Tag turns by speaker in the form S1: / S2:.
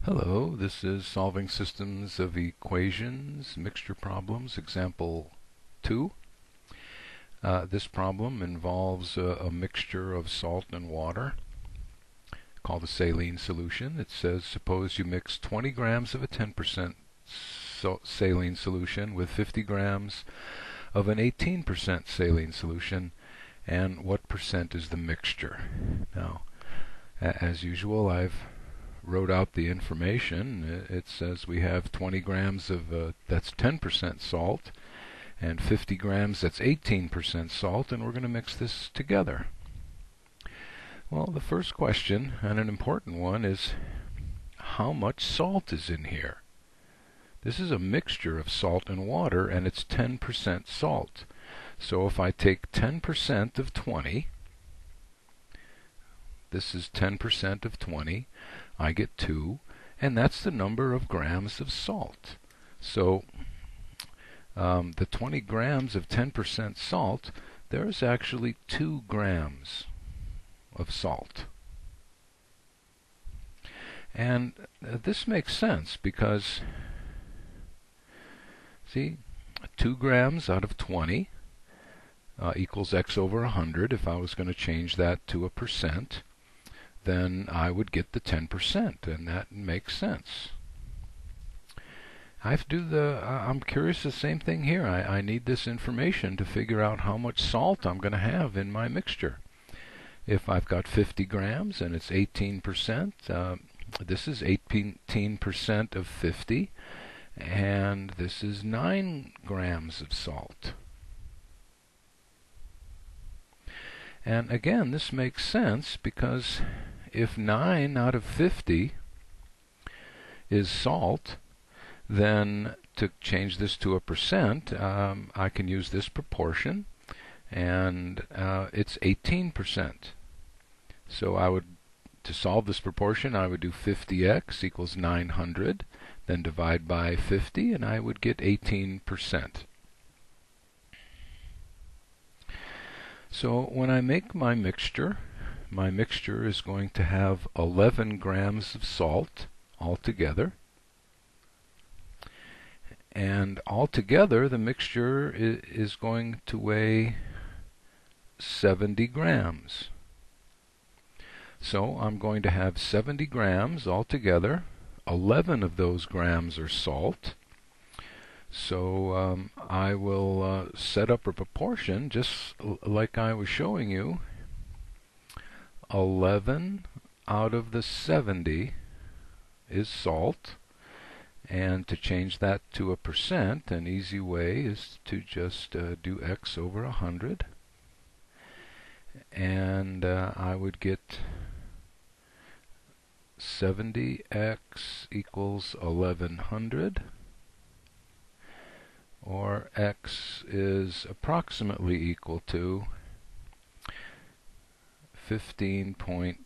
S1: Hello, this is Solving Systems of Equations, Mixture Problems, Example 2. This problem involves a mixture of salt and water called a saline solution. It says suppose you mix 20 grams of a 10% saline solution with 50 grams of an 18% saline solution, and what percent is the mixture? Now, as usual, I've wrote out the information. It says we have 20 grams of that's 10% salt, and 50 grams that's 18% salt, and we're going to mix this together. Well, the first question, and an important one, is how much salt is in here? This is a mixture of salt and water, and it's 10% salt. So if I take 10% of 20, this is 10% of 20, I get 2, and that's the number of grams of salt. So the 20 grams of 10% salt, there's actually 2 grams of salt. And this makes sense because, see, 2 grams out of 20 equals x over 100. If I was going to change that to a percent, then I would get the 10%, and that makes sense. I have to do I'm curious, the same thing here. I need this information to figure out how much salt I'm going to have in my mixture. If I've got 50 grams and it's 18%, this is 18% of 50, and this is 9 grams of salt. And again, this makes sense because if 9 out of 50 is salt, then to change this to a percent, I can use this proportion, and it's 18%. So to solve this proportion, I would do 50x equals 900, then divide by 50, and I would get 18%. So when I make my mixture is going to have 11 grams of salt altogether. And altogether, the mixture is going to weigh 70 grams. So I'm going to have 70 grams altogether. 11 of those grams are salt. So I will set up a proportion just like I was showing you. 11 out of the 70 is salt. And to change that to a percent, an easy way is to just do x over 100. And I would get 70x equals 1100. Or x is approximately equal to 15.7%.